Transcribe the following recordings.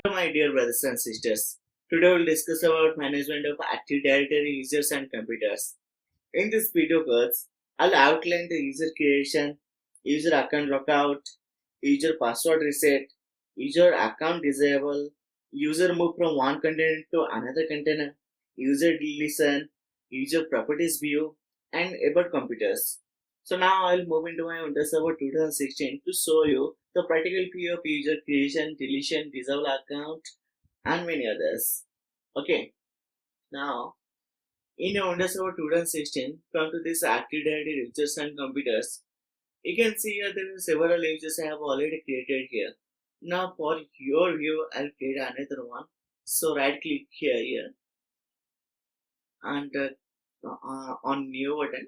My dear brothers and sisters, today we'll discuss about management of Active Directory users and computers. In this video course, I'll outline the user creation, user account lockout, user password reset, user account disable, user move from one container to another container, user deletion, user properties view, and about computers. So now I'll move into my Windows Server 2016 to show you the practical view of user creation, deletion, disable account, and many others. Okay, now in your Windows Server 2016, come to this Active Directory users and computers. You can see here there are several users I have already created here. Now for your view, I'll create another one. So right click here and on new button.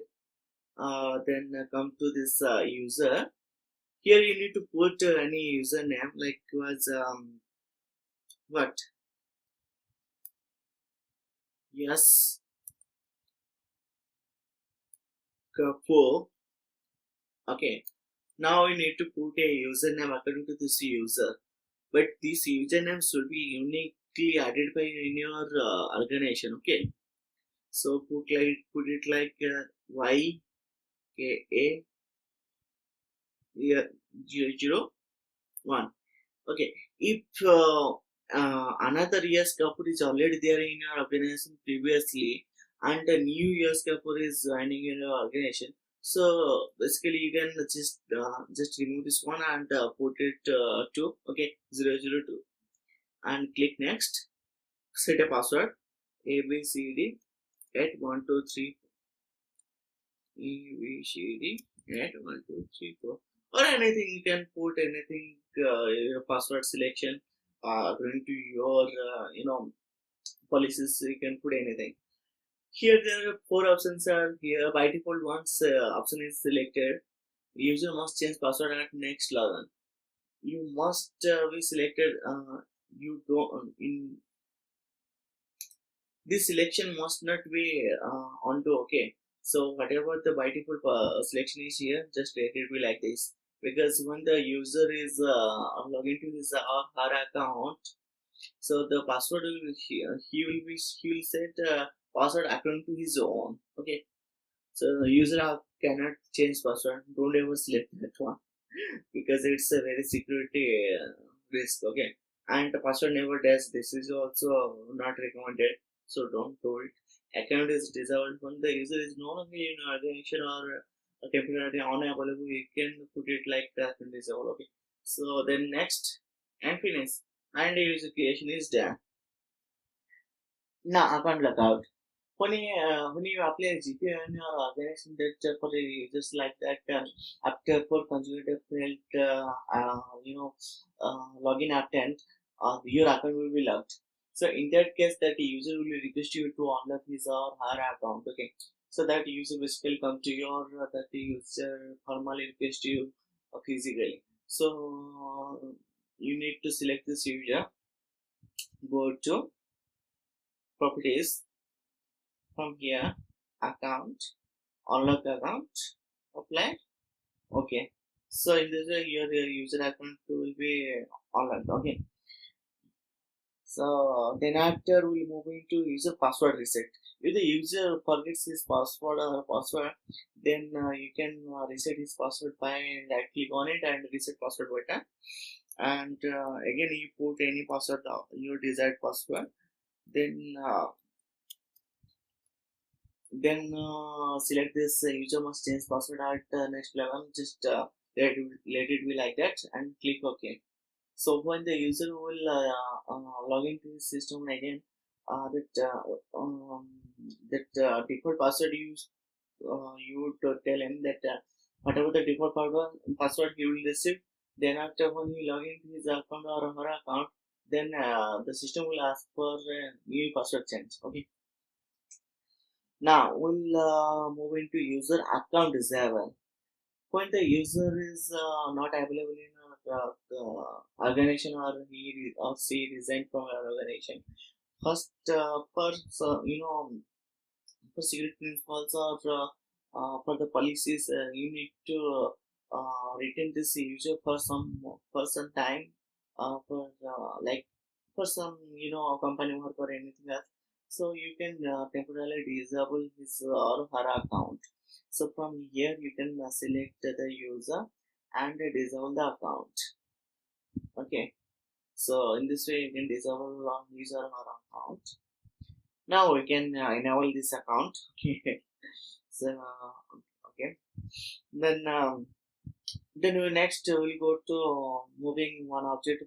Then come to this user. Here you need to put any username like was what? Yes, Kapoor. Okay. Now you need to put a username according to this user. But this username should be uniquely identified in your organization. Okay. So put it like Y K A 001. Okay. If another year's Kapoor is already there in your organization previously, and a new year's Kapoor is joining in your organization, so basically you can just remove this one and put it to 002 and click next. Set a password ABCD at 123 ABCD at 1234 or anything. You can put anything your password selection according to your policies. You can put anything. Here there are four options are here. By default, once option is selected, user must change password at next login. You must be selected. You don't in this selection must not be onto okay. So whatever the by default selection is here, just let it be like this, because when the user is logging to his or her account, so the password will be here. He will set password according to his own. Okay. So the user cannot change password. Don't ever select that one because it's a very security risk. Okay. And the password never does. This is also not recommended. So don't do it. Account is disabled when the user is no longer in organization or a temporary unavailable. You can put it like that and disable. Okay. So then next and finish. And the user creation is done. Now account lockout. When you apply GPA in your organization that for just like that after 4 consecutive failed login attempt, your account will be locked. So in that case, that user will request you to unlock his or her account. Okay, so that user will come to your that user formally request you physically. So you need to select this user, go to properties. From here, account, unlock account, apply. Okay. So in this way, your user account will be unlocked. Okay. So then after we move into user password reset. If the user forgets his password, then you can reset his password by right click on it and reset password button. And again, you put any password, your desired password. Then select this user must change password at next level. Just let it be like that and click OK. So when the user will log into the system again, that default password you would tell him that whatever the default password he will receive. Then after when he log into his account or her account, then the system will ask for new password change. Okay. Now we'll move into user account disable. When the user is not available in organization or he or she resigned from our organization, first for security principles or for the policies, you need to retain this user for some time for for some company work or anything else. So you can temporarily disable his or her account. So from here you can select the user and disable the account. Okay, so in this way you can disable on user or account. Now we can enable this account. Okay, so okay, then then we next will go to moving one object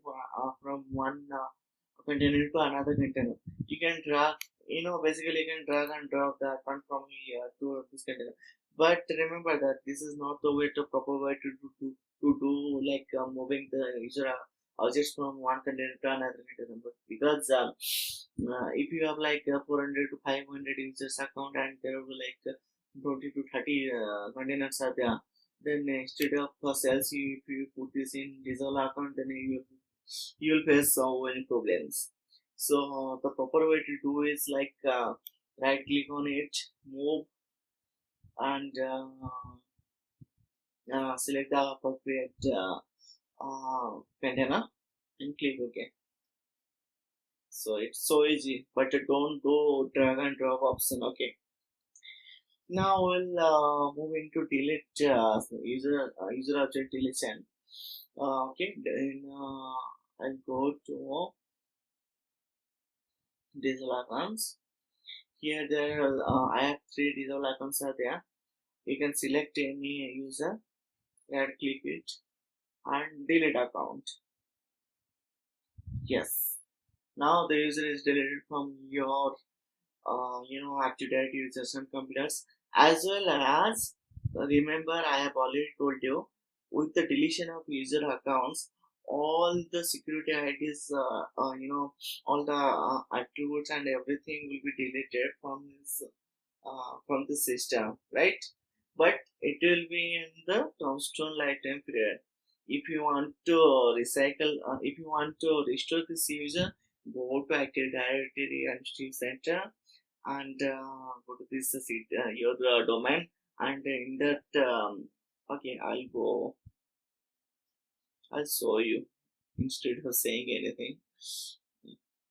from one container to another container. You can drag, basically you can drag and drop the account from here to this container. But remember that this is not the way to proper way to do like moving the user objects from one container to another container. But because if you have like 400 to 500 users account and there will be like 20 to 30 containers are there, then instead of sales you, if you put this in digital account, then you'll face so many problems. So the proper way to do is like right click on it, move, and select the appropriate container and click OK. So it's so easy, but don't do drag and drop option. Okay. Now we'll move into delete user object deletion. Okay, then I'll go to digital accounts. Here there I have three digital accounts are there. You can select any user, right click it and delete account. Yes. Now the user is deleted from your Active Directory users and computers, as well as remember I have already told you, with the deletion of user accounts, all the security IDs, all the attributes and everything will be deleted from the system, right? But it will be in the tombstone lifetime period. If you want to recycle, if you want to restore this user, go to Active Directory and Steam Center and go to this your domain, and in that okay, I'll show you instead of saying anything.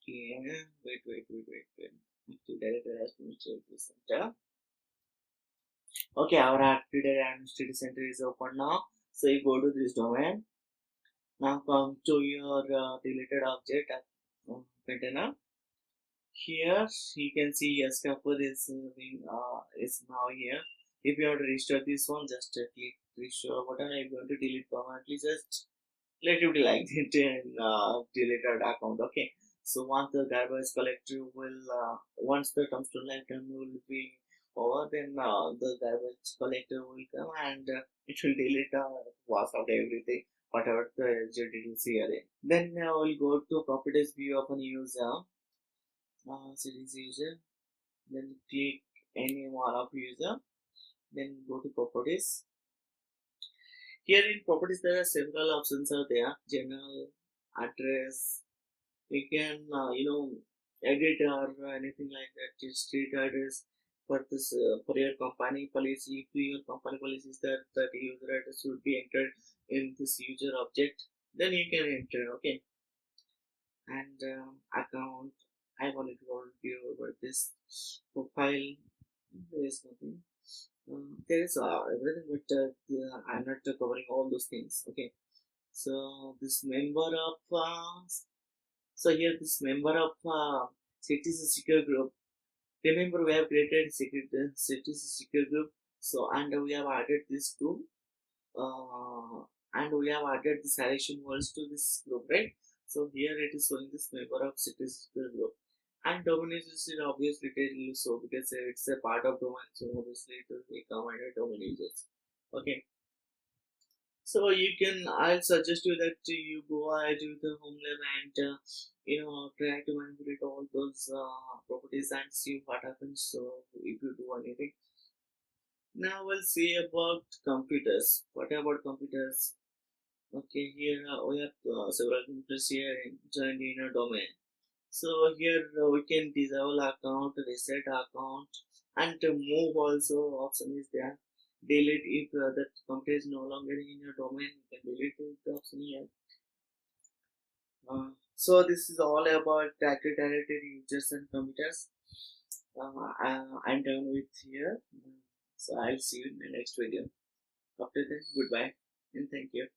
Okay, wait. Active Directory Administrative Center. Okay, our Active Directory Administrative Center is open now. So you go to this domain. Now come to your deleted object container. Here you can see escaper is now here. If you want to restore this one, just click restore button. I'm going to delete permanently. Just let it be like it in deleted account. Okay. So once the garbage collector will once the tombstone lifetime will be over, then the garbage collector will come and it will delete wash out everything whatever the user didn't see here. Then we'll go to properties view of a user. Settings user, then click any one of user, then go to properties. Here in properties there are several options are there: general, address. We can edit or anything like that. Just street address for this for your company policy. If your company policy is that user address should be entered in this user object, then you can enter. Okay, and account. I wanted to warn you about this profile. There is nothing. There is everything, but I'm not covering all those things. Okay, so this member of so here this member of cities secure group. Remember we have created secret cities secure group. So and we have added this to and we have added this addition words to this group, right? So here it is showing this member of cities secure group. And domain users is obviously tell so because it's a part of domain, so obviously it will become under domain users. Okay, so you can. I'll suggest you that you go ahead with the home level and try to manipulate all those properties and see what happens. So if you do anything, now we'll see about computers. What about computers? Okay, here we have several computers here joined in a domain. So here we can disable account, reset account, and to move also option is there. Delete if that computer is no longer in your domain, you can delete the option here. So this is all about the Active Directory users and computers. I'm done with here. So I'll see you in the next video. After that, goodbye and thank you.